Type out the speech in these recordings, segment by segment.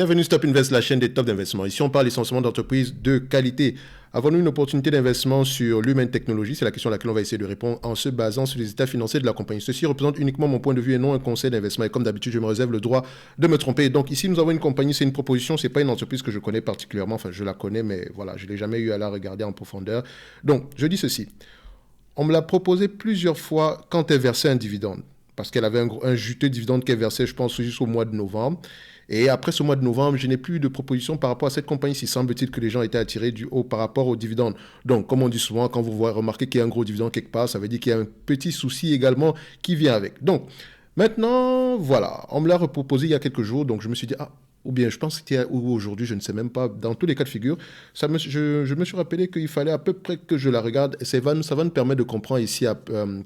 Bienvenue Stop Invest, la chaîne des tops d'investissement. Ici, on parle essentiellement d'entreprises de qualité. Avons-nous une opportunité d'investissement sur l'humaine technologie? C'est la question à laquelle on va essayer de répondre en se basant sur les états financiers de la compagnie. Ceci représente uniquement mon point de vue et non un conseil d'investissement. Et comme d'habitude, je me réserve le droit de me tromper. Donc ici, nous avons une compagnie, c'est une proposition, c'est pas une entreprise que je connais particulièrement. Enfin, je la connais, mais voilà, je ne l'ai jamais eu à la regarder en profondeur. Donc, je dis ceci. On me l'a proposé plusieurs fois quand elle versait un dividende. Parce qu'elle avait un juteux dividende qu'elle versait, je pense, jusqu'au mois de novembre. Et après ce mois de novembre, je n'ai plus eu de proposition par rapport à cette compagnie. Il semble-t-il que les gens étaient attirés du haut par rapport aux dividendes. Donc, comme on dit souvent, quand vous remarquez qu'il y a un gros dividende quelque part, ça veut dire qu'il y a un petit souci également qui vient avec. Donc, maintenant, voilà, on me l'a reproposé il y a quelques jours. Donc, je me suis dit, ah, ou bien je pense que c'était aujourd'hui, je ne sais même pas, dans tous les cas de figure, je me suis rappelé qu'il fallait à peu près que je la regarde. Et ça va nous permettre de comprendre ici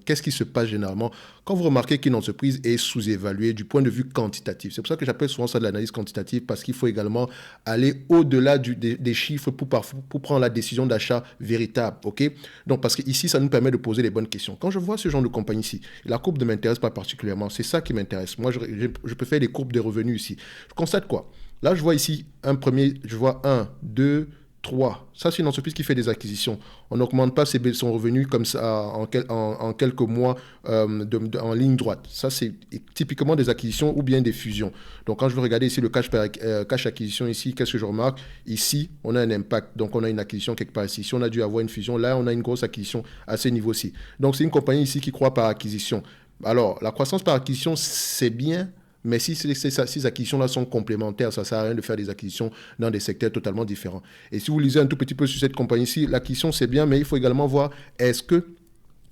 qu'est-ce qui se passe généralement quand vous remarquez qu'une entreprise est sous-évaluée du point de vue quantitatif. C'est pour ça que j'appelle souvent ça de l'analyse quantitative, parce qu'il faut également aller au-delà des chiffres pour prendre la décision d'achat véritable. Ok. Donc, parce qu'ici, ça nous permet de poser les bonnes questions. Quand je vois ce genre de compagnie ici, la courbe ne m'intéresse pas particulièrement. C'est ça qui m'intéresse. Moi, je préfère les courbes des revenus ici. Je constate quoi? Là, je vois ici je vois 1, 2, 3. Ça, c'est une entreprise qui fait des acquisitions. On n'augmente pas son revenu comme ça en quelques mois en ligne droite. Ça, c'est typiquement des acquisitions ou bien des fusions. Donc, quand je veux regarder ici le cash acquisition ici, qu'est-ce que je remarque? Ici, on a un impact. Donc, on a une acquisition quelque part ici. Si on a dû avoir une fusion, là, on a une grosse acquisition à ce niveau-ci. Donc, c'est une compagnie ici qui croît par acquisition. Alors, la croissance par acquisition, c'est bien. Mais si ces acquisitions-là sont complémentaires, ça ne sert à rien de faire des acquisitions dans des secteurs totalement différents. Et si vous lisez un tout petit peu sur cette compagnie-ci, l'acquisition, c'est bien, mais il faut également voir, est-ce que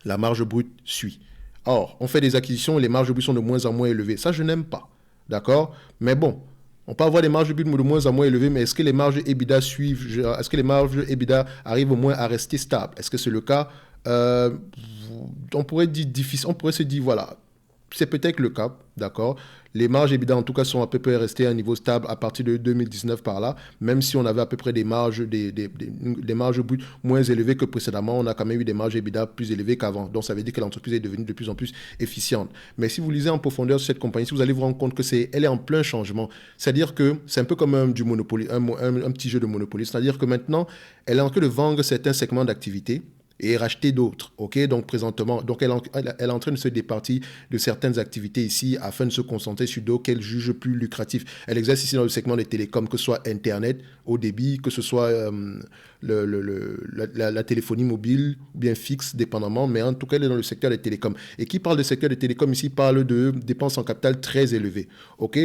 la marge brute suit? Or, on fait des acquisitions et les marges brutes sont de moins en moins élevées. Ça, je n'aime pas. D'accord? Mais bon, on peut avoir des marges brutes de moins en moins élevées, mais est-ce que les marges EBITDA suivent? Est-ce que les marges EBITDA arrivent au moins à rester stables? Est-ce que c'est le cas? On pourrait dire difficile. On pourrait se dire, voilà, c'est peut-être le cas, d'accord. Les marges EBITDA, en tout cas, sont à peu près restées à un niveau stable à partir de 2019 par là. Même si on avait à peu près des marges brutes moins élevées que précédemment, on a quand même eu des marges EBITDA plus élevées qu'avant. Donc, ça veut dire que l'entreprise est devenue de plus en plus efficiente. Mais si vous lisez en profondeur sur cette compagnie, vous allez vous rendre compte que elle est en plein changement. C'est-à-dire que c'est un peu comme un petit jeu de Monopoly. C'est-à-dire que maintenant, elle est en train de vendre certains segments d'activité et racheter d'autres. Ok, donc présentement, donc elle est en train de se départir de certaines activités ici afin de se concentrer sur d'autres qu'elle juge plus lucratifs. Elle exerce ici dans le segment des télécoms, que ce soit Internet, haut débit, que ce soit la téléphonie mobile ou bien fixe, dépendamment, mais en tout cas, elle est dans le secteur des télécoms. Et qui parle du secteur des télécoms ici parle de dépenses en capital très élevées. Ok,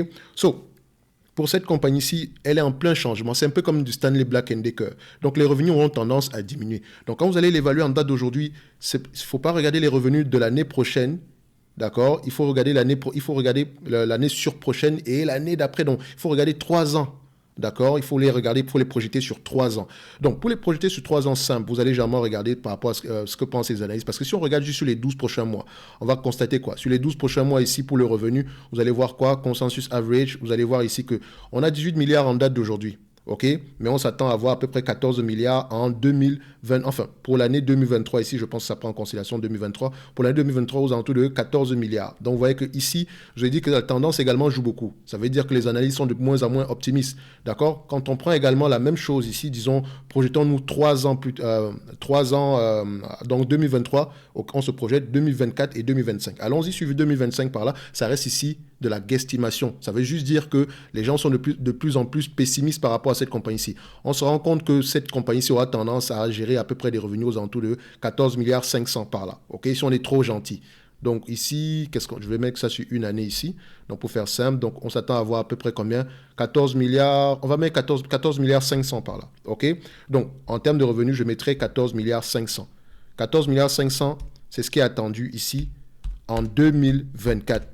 pour cette compagnie-ci, elle est en plein changement. C'est un peu comme du Stanley Black & Decker. Donc, les revenus auront tendance à diminuer. Donc, quand vous allez l'évaluer en date d'aujourd'hui, il ne faut pas regarder les revenus de l'année prochaine. D'accord? Il faut regarder l'année surprochaine et l'année d'après. Donc, il faut regarder 3 ans. D'accord? Il faut les regarder, il faut les projeter sur 3 ans. Donc, pour les projeter sur 3 ans simples, vous allez jamais regarder par rapport à ce que pensent les analystes. Parce que si on regarde juste sur les 12 prochains mois, on va constater quoi? Sur les 12 prochains mois ici, pour le revenu, vous allez voir quoi? Consensus average. Vous allez voir ici qu'on a 18 milliards en date d'aujourd'hui. OK? Mais on s'attend à avoir à peu près 14 milliards en 2020. Enfin, pour l'année 2023, ici, je pense que ça prend en considération 2023. Pour l'année 2023, aux alentours de 14 milliards. Donc, vous voyez que ici, je ai dit que la tendance également joue beaucoup. Ça veut dire que les analystes sont de moins en moins optimistes. D'accord? Quand on prend également la même chose ici, disons, projetons-nous 3 ans donc 2023, on se projette 2024 et 2025. Allons-y, suivi 2025 par là. Ça reste ici de la guesstimation. Ça veut juste dire que les gens sont de plus en plus pessimistes par rapport à cette compagnie-ci. On se rend compte que cette compagnie-ci aura tendance à gérer à peu près des revenus aux alentours de 14 milliards 500 par là. OK, si on est trop gentil. Donc ici, je vais mettre ça sur une année ici. Donc pour faire simple, donc on s'attend à avoir à peu près combien? 14 milliards, on va mettre 14 milliards 500 par là. OK? Donc en termes de revenus, je mettrai 14 milliards 500. 14 milliards 500, c'est ce qui est attendu ici en 2024.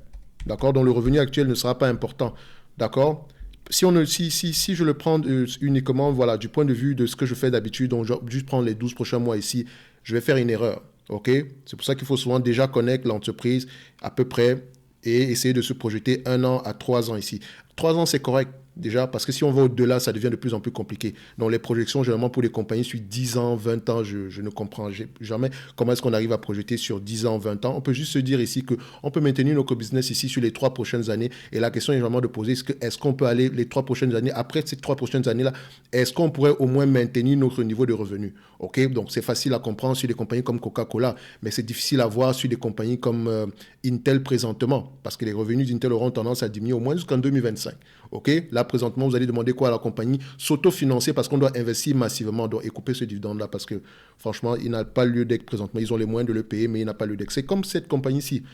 D'accord? Donc le revenu actuel ne sera pas important. D'accord? Si je le prends uniquement voilà, du point de vue de ce que je fais d'habitude, donc juste prendre les 12 prochains mois ici, je vais faire une erreur. OK? C'est pour ça qu'il faut souvent déjà connaître l'entreprise à peu près et essayer de se projeter 1 an à 3 ans ici. 3 ans, c'est correct. déjà, parce que si on va au-delà, ça devient de plus en plus compliqué. Donc les projections, généralement pour les compagnies sur 10 ans, 20 ans, je ne comprends jamais comment est-ce qu'on arrive à projeter sur 10 ans, 20 ans. On peut juste se dire ici qu'on peut maintenir notre business ici sur les 3 prochaines années. Et la question est vraiment de poser, est-ce qu'on peut aller les 3 prochaines années, après ces 3 prochaines années-là, est-ce qu'on pourrait au moins maintenir notre niveau de revenus? Ok, donc c'est facile à comprendre sur des compagnies comme Coca-Cola, mais c'est difficile à voir sur des compagnies comme Intel présentement, parce que les revenus d'Intel auront tendance à diminuer au moins jusqu'en 2025. Ok, là présentement, vous allez demander quoi à la compagnie? S'autofinancer parce qu'on doit investir massivement et couper ce dividende-là, parce que franchement, il n'a pas lieu d'être présentement. Ils ont les moyens de le payer, mais il n'a pas lieu d'être. C'est comme cette compagnie-ci.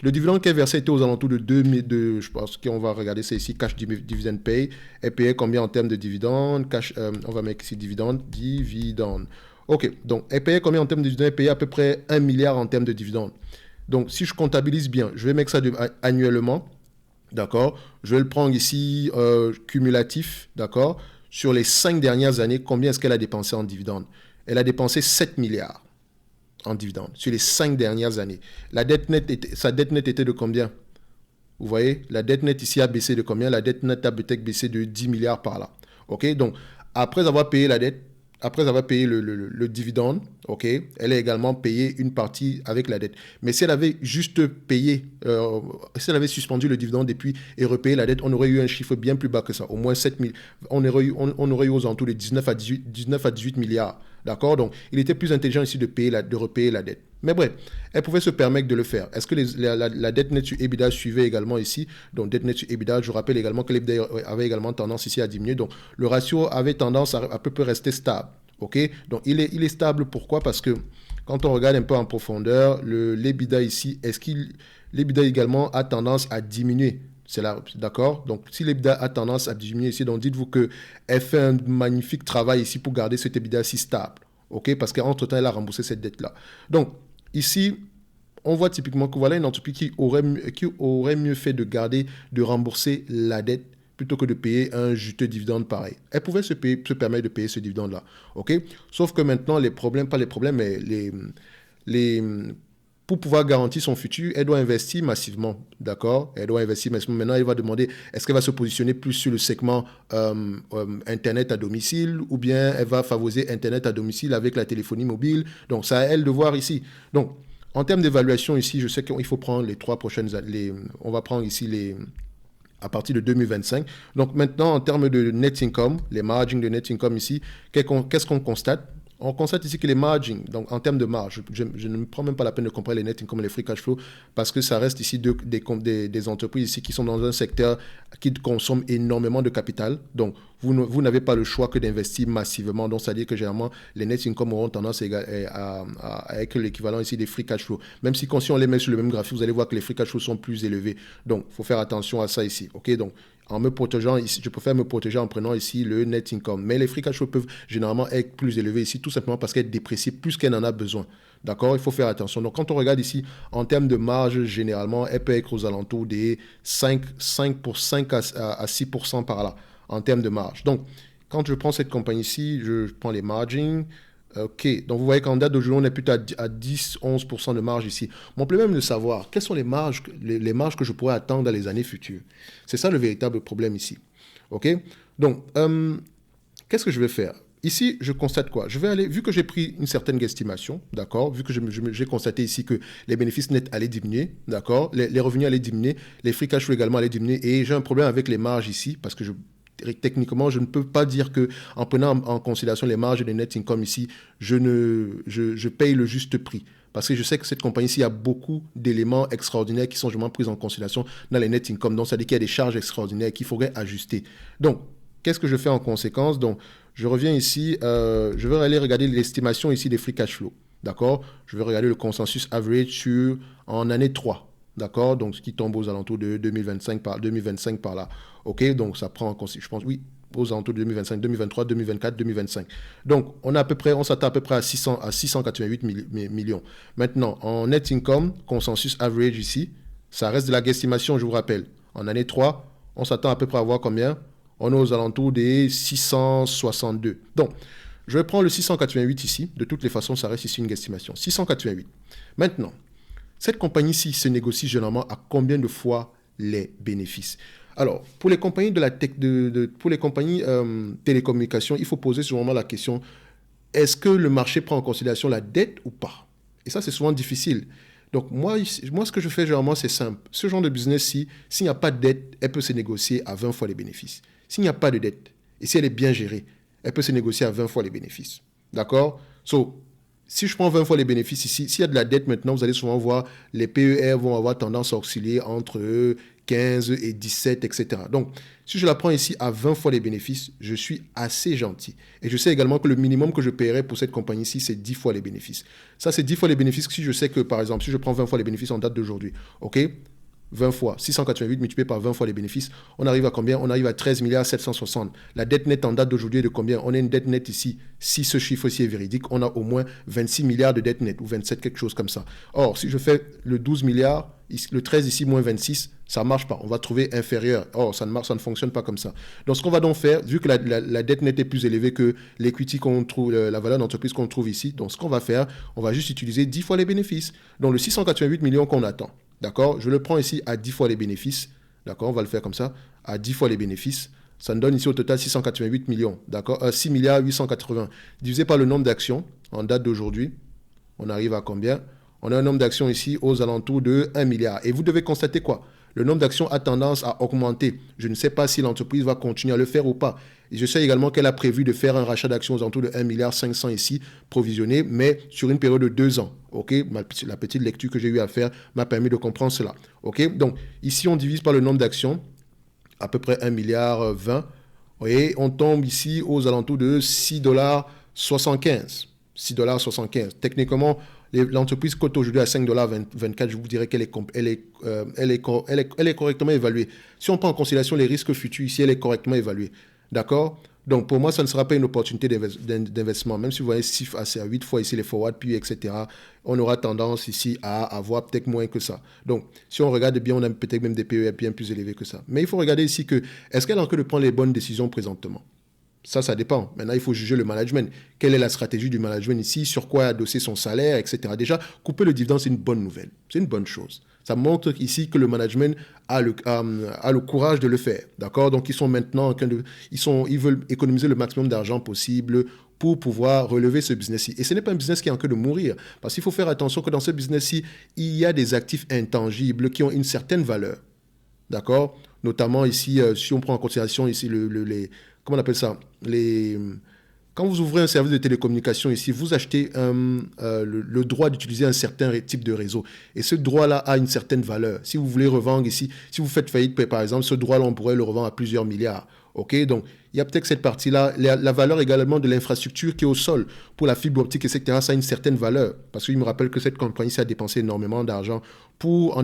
Le dividende qui est versé était aux alentours de 2002, je pense qu'on va regarder ça ici, cash dividend pay. Elle payait combien en termes de dividende? On va mettre ici dividende. Ok, donc elle payait combien en termes de dividende? Elle payait à peu près 1 milliard en termes de dividende. Donc si je comptabilise bien, je vais mettre ça annuellement, d'accord? Je vais le prendre ici cumulatif, d'accord? Sur les 5 dernières années, combien est-ce qu'elle a dépensé en dividende? Elle a dépensé 7 milliards en dividende sur les 5 dernières années. Sa dette nette était de combien? Vous voyez, la dette nette ici a baissé de combien? La dette nette a peut-être baissé de 10 milliards par là. Ok, donc après avoir payé la dette, après avoir payé le dividende, ok, elle a également payé une partie avec la dette. Mais si elle avait juste payé, si elle avait suspendu le dividende et repayé la dette, on aurait eu un chiffre bien plus bas que ça, au moins 7 000. On aurait eu aux alentours de 19 à 18 milliards. D'accord? Donc, il était plus intelligent ici de repayer la dette. Mais bref, elle pouvait se permettre de le faire. Est-ce que la dette nette sur EBITDA suivait également ici? Donc, dette nette sur EBITDA, je rappelle également que l'EBITDA avait également tendance ici à diminuer. Donc, le ratio avait tendance à peu près rester stable. OK? Donc, il est stable. Pourquoi? Parce que quand on regarde un peu en profondeur, l'EBITDA ici, l'EBITDA également a tendance à diminuer? C'est là, d'accord? Donc, si l'EBITDA a tendance à diminuer ici, donc dites-vous qu'elle fait un magnifique travail ici pour garder cet EBITDA si stable. OK? Parce qu'entre-temps, elle a remboursé cette dette-là. Donc, ici, on voit typiquement que voilà une entreprise qui aurait mieux fait de rembourser la dette plutôt que de payer un juteux dividende pareil. Elle pouvait se permettre de payer ce dividende-là. OK? Sauf que maintenant, mais pour pouvoir garantir son futur, elle doit investir massivement, d'accord? Elle doit investir massivement. Maintenant, elle va demander, est-ce qu'elle va se positionner plus sur le segment Internet à domicile ou bien elle va favoriser Internet à domicile avec la téléphonie mobile? Donc, c'est à elle de voir ici. Donc, en termes d'évaluation ici, je sais qu'il faut prendre les 3 prochaines années. On va prendre ici à partir de 2025. Donc, maintenant, en termes de net income, les margins de net income ici, qu'est-ce qu'on constate? On constate ici que les margins, donc en termes de marge, je ne me prends même pas la peine de comparer les net income et les free cash flow parce que ça reste ici des entreprises ici qui sont dans un secteur qui consomme énormément de capital. Donc, vous n'avez pas le choix que d'investir massivement. Donc, c'est-à-dire que généralement, les net income auront tendance à être l'équivalent ici des free cash flow. Même si on les met sur le même graphique, vous allez voir que les free cash flow sont plus élevés. Donc, il faut faire attention à ça ici. OK? Donc, en me protégeant ici, je préfère me protéger en prenant ici le net income. Mais les free cash flow peuvent généralement être plus élevés ici, tout simplement parce qu'elle déprécie plus qu'elle en a besoin. D'accord? Il faut faire attention. Donc, quand on regarde ici, en termes de marge, généralement, elle peut être aux alentours des 5 à 6% par là, en termes de marge. Donc, quand je prends cette compagnie-ci, je prends les margins. OK, donc vous voyez qu'en date d'aujourd'hui, on est plutôt à 10-11% de marge ici. Mon problème est de savoir quelles sont les marges que je pourrais attendre dans les années futures. C'est ça le véritable problème ici. OK, donc, qu'est-ce que je vais faire? Ici, je constate quoi? Je vais aller, vu que j'ai pris une certaine estimation, d'accord, vu que j'ai constaté ici que les bénéfices nets allaient diminuer, d'accord, les revenus allaient diminuer, les free cash flow également allaient diminuer, et j'ai un problème avec les marges ici, parce que techniquement, je ne peux pas dire que en prenant en considération les marges de net income ici, je paye le juste prix. Parce que je sais que cette compagnie-ci, il y a beaucoup d'éléments extraordinaires qui sont vraiment pris en considération dans les net income. Donc, ça veut dire qu'il y a des charges extraordinaires qu'il faudrait ajuster. Donc, qu'est-ce que je fais en conséquence? Donc, je reviens ici, je vais aller regarder l'estimation ici des free cash flow. D'accord? Je vais regarder le consensus average en année 3. D'accord? Donc, ce qui tombe aux alentours de 2025 par là. OK? Donc, ça prend en considération, je pense, oui, aux alentours de 2025, 2023, 2024, 2025. Donc, on s'attend à peu près à 688 millions. Maintenant, en net income, consensus average ici, ça reste de la guesstimation, je vous rappelle. En année 3, on s'attend à peu près à voir combien? On est aux alentours des 662. Donc, je vais prendre le 688 ici. De toutes les façons, ça reste ici une guesstimation. 688. Maintenant, cette compagnie-ci se négocie généralement à combien de fois les bénéfices? Alors, pour les compagnies de la tech, pour les compagnies télécommunications, il faut poser souvent la question, est-ce que le marché prend en considération la dette ou pas? Et ça, c'est souvent difficile. Donc, moi, ce que je fais généralement, c'est simple. Ce genre de business-ci, s'il n'y a pas de dette, elle peut se négocier à 20 fois les bénéfices. S'il n'y a pas de dette, et si elle est bien gérée, elle peut se négocier à 20 fois les bénéfices. D'accord? So, si je prends 20 fois les bénéfices ici, s'il y a de la dette maintenant, vous allez souvent voir les PER vont avoir tendance à osciller entre 15 et 17, etc. Donc, si je la prends ici à 20 fois les bénéfices, je suis assez gentil. Et je sais également que le minimum que je paierai pour cette compagnie-ci, c'est 10 fois les bénéfices. Ça, c'est 10 fois les bénéfices si je sais que, par exemple, si je prends 20 fois les bénéfices en date d'aujourd'hui, OK? 20 fois, 688 multiplié par 20 fois les bénéfices, on arrive à combien? On arrive à 13 milliards 760. La dette nette en date d'aujourd'hui est de combien? On a une dette nette ici, si ce chiffre-ci est véridique, on a au moins 26 milliards de dette nette, ou 27, quelque chose comme ça. Or, si je fais le 12 milliards, le 13 ici, moins 26, ça ne marche pas. On va trouver inférieur. Or, ça ne fonctionne pas comme ça. Donc, ce qu'on va donc faire, vu que la dette nette est plus élevée que l'equity qu'on trouve, la valeur d'entreprise qu'on trouve ici, donc ce qu'on va faire, on va juste utiliser 10 fois les bénéfices. Donc, le 688 millions qu'on attend, d'accord? Je le prends ici à 10 fois les bénéfices. D'accord? On va le faire comme ça. À 10 fois les bénéfices. Ça nous donne ici au total 688 millions. D'accord? 6 milliards 880. Divisé par le nombre d'actions en date d'aujourd'hui. On arrive à combien? On a un nombre d'actions ici aux alentours de 1 milliard. Et vous devez constater quoi? Le nombre d'actions a tendance à augmenter. Je ne sais pas si l'entreprise va continuer à le faire ou pas. Et je sais également qu'elle a prévu de faire un rachat d'actions aux alentours de 1 milliard 500 ici, provisionné, mais sur une période de 2 ans. OK? La petite lecture que j'ai eu à faire m'a permis de comprendre cela. OK? Donc, ici, on divise par le nombre d'actions, à peu près 1 milliard 20. Vous voyez, on tombe ici aux alentours de 6,75 $. 6,75 $. Techniquement, l'entreprise cote aujourd'hui à 5,24 $. Je vous dirais qu'elle est correctement évaluée. Si on prend en considération les risques futurs ici, elle est correctement évaluée. D'accord? Donc, pour moi, ça ne sera pas une opportunité d'investissement. Même si vous voyez 6 à 8 fois ici les forward, puis etc., on aura tendance ici à avoir peut-être moins que ça. Donc, si on regarde bien, on a peut-être même des PER bien plus élevés que ça. Mais il faut regarder ici que, est-ce qu'elle est en train de prendre les bonnes décisions présentement? Ça dépend. Maintenant, il faut juger le management. Quelle est la stratégie du management ici? Sur quoi adosser son salaire, etc. Déjà, couper le dividende, c'est une bonne nouvelle. C'est une bonne chose. Ça montre ici que le management a le courage de le faire. D'accord? Donc, ils sont maintenant en train de... Ils veulent économiser le maximum d'argent possible pour pouvoir relever ce business-ci. Et ce n'est pas un business qui est en train de mourir. Parce qu'il faut faire attention que dans ce business-ci, il y a des actifs intangibles qui ont une certaine valeur. D'accord? Notamment ici, si on prend en considération ici comment on appelle ça? Quand vous ouvrez un service de télécommunication ici, vous achetez le droit d'utiliser un certain type de réseau. Et ce droit-là a une certaine valeur. Si vous voulez revendre ici, si vous faites faillite, par exemple, ce droit-là, on pourrait le revendre à plusieurs milliards. OK? Donc, il y a peut-être cette partie-là. La valeur également de l'infrastructure qui est au sol pour la fibre optique, etc., ça a une certaine valeur. Parce qu'il me rappelle que cette compagnie a dépensé énormément d'argent pour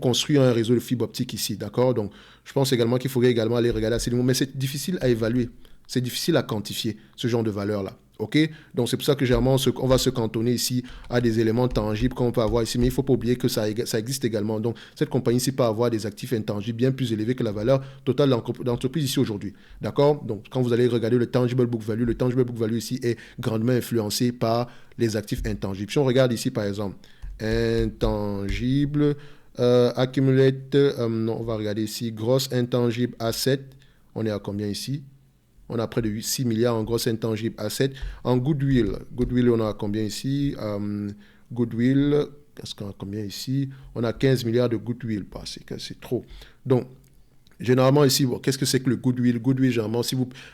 construire un réseau de fibre optique ici, d'accord? Donc, je pense également qu'il faudrait également aller regarder à ces niveaux, mais c'est difficile à évaluer, c'est difficile à quantifier, ce genre de valeur-là, ok? Donc, c'est pour ça que généralement, on va se cantonner ici à des éléments tangibles qu'on peut avoir ici, mais il ne faut pas oublier que ça existe également. Donc, cette compagnie ici peut avoir des actifs intangibles bien plus élevés que la valeur totale de l'entreprise ici aujourd'hui, d'accord? Donc, quand vous allez regarder le tangible book value ici est grandement influencé par les actifs intangibles. Si on regarde ici, par exemple, intangible, accumulate, non, on va regarder ici, gross intangible asset, on est à combien ici? On a près de 6 milliards en gross intangible asset. En goodwill, on a combien ici? Goodwill, qu'est-ce qu'on a combien ici? On a 15 milliards de goodwill, c'est trop. Donc, généralement ici, qu'est-ce que c'est que le goodwill? Goodwill, généralement,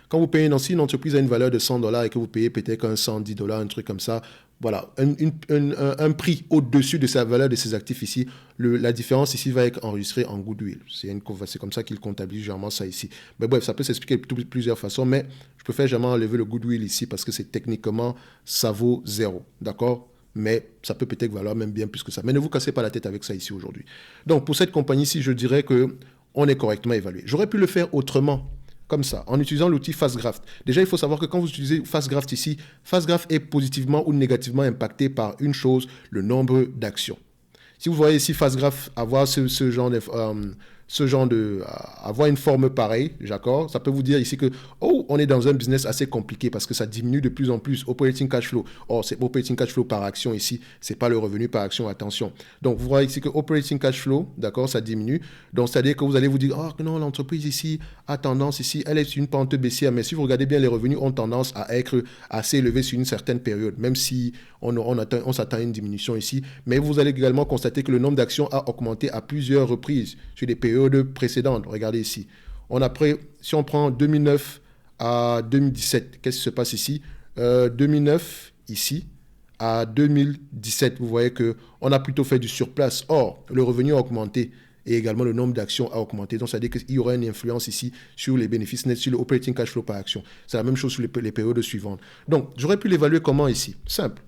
quand vous payez, si une entreprise a une valeur de $100 et que vous payez peut-être un $110, un truc comme ça, voilà, un prix au-dessus de sa valeur de ses actifs ici, la différence ici va être enregistrée en goodwill. C'est comme ça qu'il comptabilise généralement ça ici. Mais bref, ça peut s'expliquer de plusieurs façons, mais je préfère généralement enlever le goodwill ici parce que c'est techniquement, ça vaut 0, d'accord? Mais ça peut peut-être valoir même bien plus que ça. Mais ne vous cassez pas la tête avec ça ici aujourd'hui. Donc, pour cette compagnie-ci, je dirais qu'on est correctement évalué. J'aurais pu le faire autrement, comme ça, en utilisant l'outil FastGraft. Déjà, il faut savoir que quand vous utilisez FastGraft ici, FastGraft est positivement ou négativement impacté par une chose, le nombre d'actions. Si vous voyez ici FastGraft avoir ce genre ce genre de... avoir une forme pareille, d'accord? Ça peut vous dire ici que, oh, on est dans un business assez compliqué parce que ça diminue de plus en plus. Operating cash flow. Oh, c'est operating cash flow par action ici. C'est pas le revenu par action, attention. Donc, vous voyez ici que operating cash flow, d'accord, ça diminue. Donc, c'est-à-dire que vous allez vous dire, oh, non, l'entreprise ici a tendance ici, elle est sur une pente baissière. Mais si vous regardez bien, les revenus ont tendance à être assez élevés sur une certaine période, même si on s'attend à une diminution ici. Mais vous allez également constater que le nombre d'actions a augmenté à plusieurs reprises sur les périodes précédentes. Regardez ici. Si on prend 2009 à 2017, qu'est-ce qui se passe ici? 2009 ici à 2017, vous voyez qu'on a plutôt fait du surplace. Or, le revenu a augmenté et également le nombre d'actions a augmenté. Donc, ça veut dire qu'il y aura une influence ici sur les bénéfices nets, sur le operating cash flow par action. C'est la même chose sur les périodes suivantes. Donc, j'aurais pu l'évaluer comment ici? Simple.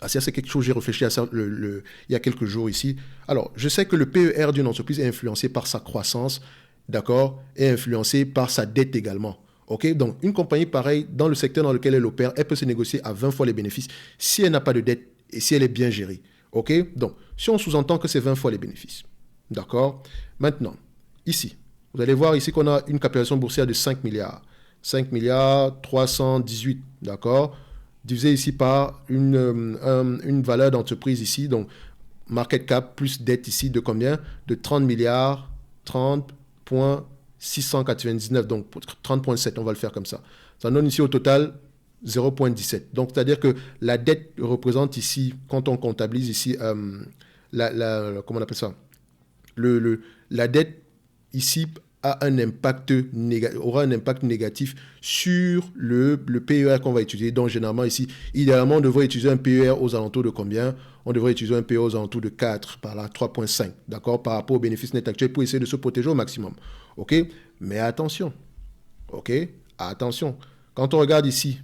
Ah, ça, c'est quelque chose, j'ai réfléchi à ça il y a quelques jours ici. Alors, je sais que le PER d'une entreprise est influencé par sa croissance, d'accord, et influencé par sa dette également. OK? Donc, une compagnie pareille, dans le secteur dans lequel elle opère, elle peut se négocier à 20 fois les bénéfices si elle n'a pas de dette et si elle est bien gérée. OK? Donc, si on sous-entend que c'est 20 fois les bénéfices. D'accord? Maintenant, ici, vous allez voir ici qu'on a une capitalisation boursière de 5 milliards. 5 milliards 318, d'accord? Divisé ici par une valeur d'entreprise ici, donc market cap plus dette ici de combien? De 30 milliards, 30,699, donc 30,7, on va le faire comme ça. Ça donne ici au total 0,17. Donc, c'est-à-dire que la dette représente ici, quand on comptabilise ici, comment on appelle ça? La dette ici aura un impact négatif sur le PER qu'on va utiliser. Donc, généralement, ici, idéalement, on devrait utiliser un PER aux alentours de combien? On devrait utiliser un PER aux alentours de 4, par là, 3,5, d'accord, par rapport aux bénéfices nets actuels pour essayer de se protéger au maximum. OK? Mais attention. OK? Attention. Quand on regarde ici,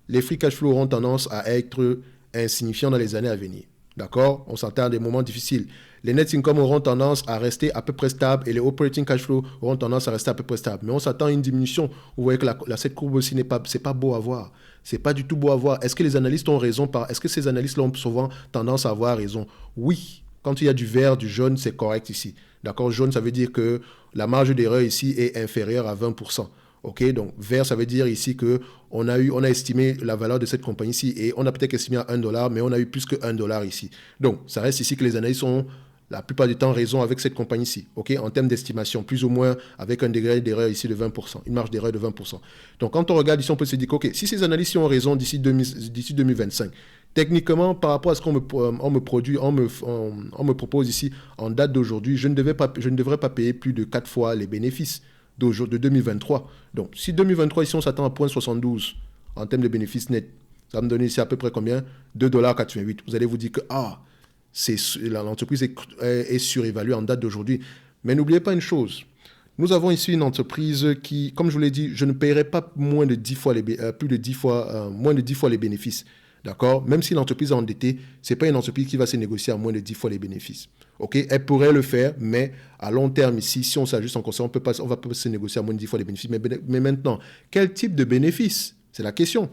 les free cash flow auront tendance à être insignifiants dans les années à venir. D'accord? On s'entend à des moments difficiles. Les net income auront tendance à rester à peu près stables et les operating cash flow auront tendance à rester à peu près stables. Mais on s'attend à une diminution. Vous voyez que cette courbe aussi c'est pas beau à voir. C'est pas du tout beau à voir. Est-ce que les analystes ont raison? Est-ce que ces analystes ont souvent tendance à avoir raison? Oui. Quand il y a du vert, du jaune, c'est correct ici. D'accord? Jaune, ça veut dire que la marge d'erreur ici est inférieure à 20%. OK, donc vert, ça veut dire ici qu'on a estimé la valeur de cette compagnie ici et on a peut-être estimé à $1, mais on a eu plus que $1 ici. Donc, ça reste ici que les analystes ont la plupart du temps raison avec cette compagnie ici, OK, en termes d'estimation, plus ou moins avec un degré d'erreur ici de 20%, une marge d'erreur de 20%. Donc, quand on regarde ici, on peut se dire que, OK, si ces analystes ont raison d'ici 2025, techniquement, par rapport à ce qu'on me propose ici en date d'aujourd'hui, je ne devrais pas payer plus de 4 fois les bénéfices de 2023. Donc, si 2023, ici, on s'attend à 0,72 en termes de bénéfices nets, ça va me donner ici à peu près combien? $2,88. Vous allez vous dire que l'entreprise est surévaluée en date d'aujourd'hui. Mais n'oubliez pas une chose. Nous avons ici une entreprise qui, comme je vous l'ai dit, je ne paierai pas moins de 10 fois moins de 10 fois les bénéfices. D'accord? Même si l'entreprise est endettée, ce n'est pas une entreprise qui va se négocier à moins de 10 fois les bénéfices. OK? Elle pourrait le faire, mais à long terme ici, si on s'ajuste en conséquence, on va pas se négocier à moins de 10 fois les bénéfices. Mais maintenant, quel type de bénéfices? C'est la question.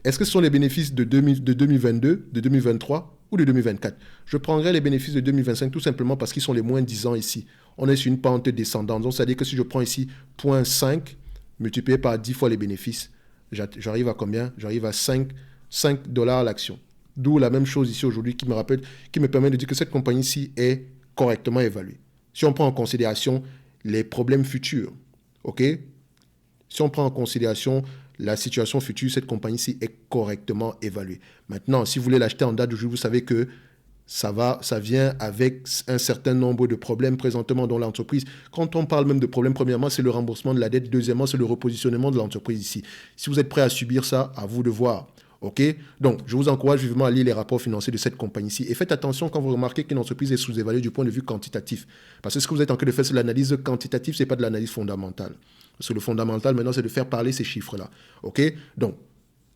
Est-ce que ce sont les bénéfices de 2022, de 2023 ou de 2024? Je prendrai les bénéfices de 2025 tout simplement parce qu'ils sont les moins 10 ans ici. On est sur une pente descendante. Donc, c'est-à-dire que si je prends ici 0,5 multiplié par 10 fois les bénéfices, j'arrive à combien? J'arrive à $5 l'action. D'où la même chose ici aujourd'hui qui me permet de dire que cette compagnie-ci est correctement évaluée. Si on prend en considération les problèmes futurs, OK? Si on prend en considération la situation future, cette compagnie-ci est correctement évaluée. Maintenant, si vous voulez l'acheter en date d'aujourd'hui, vous savez que ça vient avec un certain nombre de problèmes présentement dans l'entreprise. Quand on parle même de problèmes, premièrement, c'est le remboursement de la dette. Deuxièmement, c'est le repositionnement de l'entreprise ici. Si vous êtes prêt à subir ça, à vous de voir. OK? Donc, je vous encourage vivement à lire les rapports financiers de cette compagnie-ci. Et faites attention quand vous remarquez qu'une entreprise est sous-évaluée du point de vue quantitatif. Parce que ce que vous êtes en train de faire, c'est l'analyse quantitative, ce n'est pas de l'analyse fondamentale. Parce que le fondamental, maintenant, c'est de faire parler ces chiffres-là. OK? Donc,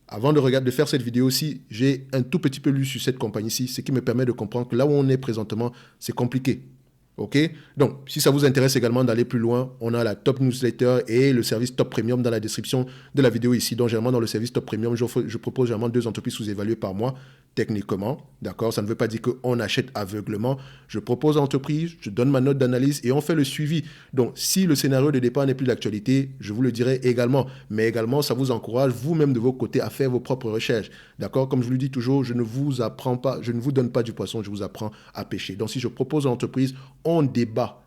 avant de faire cette vidéo-ci, j'ai un tout petit peu lu sur cette compagnie-ci, ce qui me permet de comprendre que là où on est présentement, c'est compliqué. OK? Donc, si ça vous intéresse également d'aller plus loin, on a la Top Newsletter et le service Top Premium dans la description de la vidéo ici. Donc, généralement, dans le service Top Premium, je propose généralement 2 entreprises sous-évaluées par mois. techniquement, d'accord? Ça ne veut pas dire qu'on achète aveuglement. Je propose à l'entreprise, je donne ma note d'analyse et on fait le suivi. Donc, si le scénario de départ n'est plus d'actualité, je vous le dirai également. Mais également, ça vous encourage vous-même de votre côté à faire vos propres recherches, d'accord? Comme je vous le dis toujours, je ne vous apprends pas, je ne vous donne pas du poisson, je vous apprends à pêcher. Donc, si je propose à l'entreprise, on débat,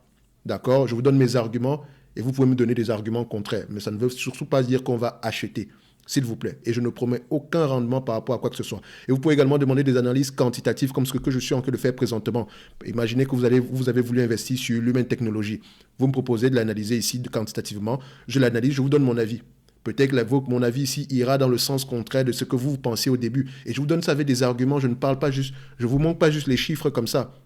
d'accord? Je vous donne mes arguments et vous pouvez me donner des arguments contraires. Mais ça ne veut surtout pas dire qu'on va acheter. S'il vous plaît. Et je ne promets aucun rendement par rapport à quoi que ce soit. Et vous pouvez également demander des analyses quantitatives comme ce que je suis en train de faire présentement. Imaginez que vous avez voulu investir sur l'humaine technologie. Vous me proposez de l'analyser ici quantitativement. Je l'analyse, je vous donne mon avis. Peut-être que mon avis ici ira dans le sens contraire de ce que vous pensiez au début. Et je vous donne ça avec des arguments. Je ne parle pas juste, je vous montre pas juste les chiffres comme ça.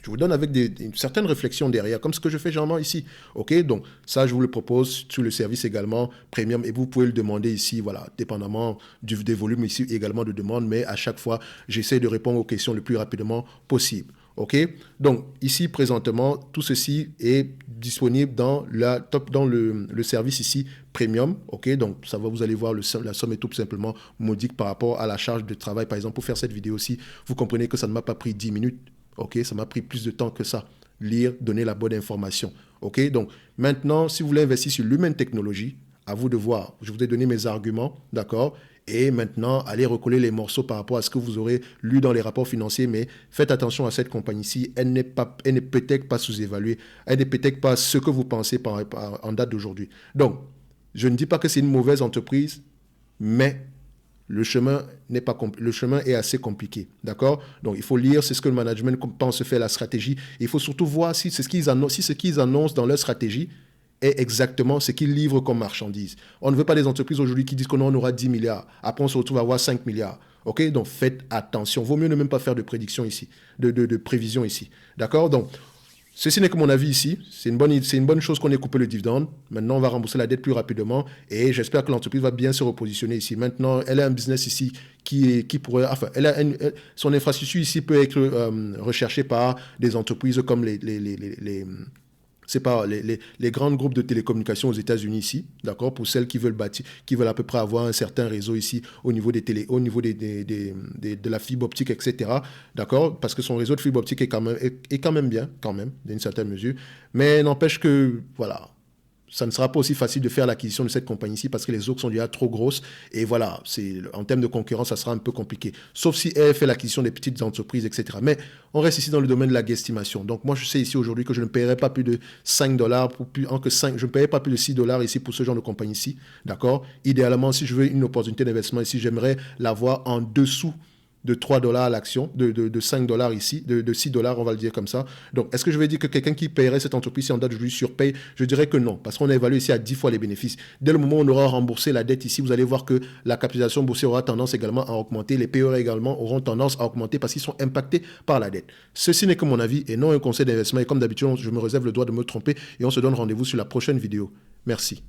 Je vous donne avec une certaine réflexion derrière, comme ce que je fais généralement ici. OK, donc ça, je vous le propose sur le service également premium et vous pouvez le demander ici, voilà, dépendamment des volumes ici également de demande, mais à chaque fois, j'essaie de répondre aux questions le plus rapidement possible. OK, donc ici, présentement, tout ceci est disponible dans le service ici premium. OK, donc ça va, vous allez voir, la somme est tout simplement modique par rapport à la charge de travail. Par exemple, pour faire cette vidéo-ci, vous comprenez que ça ne m'a pas pris 10 minutes. OK, ça m'a pris plus de temps que ça. Lire, donner la bonne information. OK, donc maintenant, si vous voulez investir sur l'humaine technologie, à vous de voir. Je vous ai donné mes arguments, d'accord? Et maintenant, allez recoller les morceaux par rapport à ce que vous aurez lu dans les rapports financiers. Mais faites attention à cette compagnie-ci. Elle n'est peut-être pas sous-évaluée. Elle n'est peut-être pas ce que vous pensez en date d'aujourd'hui. Donc, je ne dis pas que c'est une mauvaise entreprise, mais le chemin est assez compliqué, d'accord? Donc, il faut lire, c'est ce que le management pense faire, la stratégie. Il faut surtout voir si ce qu'ils annoncent dans leur stratégie est exactement ce qu'ils livrent comme marchandise. On ne veut pas des entreprises aujourd'hui qui disent qu'on aura 10 milliards. Après, on se retrouve à avoir 5 milliards. OK? Donc, faites attention. Vaut mieux ne même pas faire de prédiction ici, de prévision ici. D'accord? Donc, ceci n'est que mon avis ici. C'est une bonne chose qu'on ait coupé le dividende. Maintenant, on va rembourser la dette plus rapidement et j'espère que l'entreprise va bien se repositionner ici. Maintenant, elle a un business ici qui pourrait... Enfin, son infrastructure ici peut être recherchée par des entreprises comme les grands groupes de télécommunications aux États-Unis ici, d'accord, pour celles qui veulent à peu près avoir un certain réseau ici au niveau de la fibre optique, etc. D'accord, parce que son réseau de fibre optique est quand même bien, d'une certaine mesure. Mais n'empêche que, voilà, ça ne sera pas aussi facile de faire l'acquisition de cette compagnie-ci parce que les autres sont déjà trop grosses. Et voilà, en termes de concurrence, ça sera un peu compliqué. Sauf si elle fait l'acquisition des petites entreprises, etc. Mais on reste ici dans le domaine de la guesstimation. Donc moi, je sais ici aujourd'hui que je ne paierai pas plus de $5, je ne paierai pas plus de $6 ici pour ce genre de compagnie-ci. D'accord? Idéalement, si je veux une opportunité d'investissement ici, j'aimerais l'avoir en dessous de $3 à l'action, de $5 ici, de $6, on va le dire comme ça. Donc, est-ce que je vais dire que quelqu'un qui paierait cette entreprise si en date de lui surpaye? Je dirais que non, parce qu'on a évalué ici à 10 fois les bénéfices. Dès le moment où on aura remboursé la dette ici, vous allez voir que la capitalisation boursière aura tendance également à augmenter, les PER également auront tendance à augmenter parce qu'ils sont impactés par la dette. Ceci n'est que mon avis et non un conseil d'investissement. Et comme d'habitude, je me réserve le droit de me tromper et on se donne rendez-vous sur la prochaine vidéo. Merci.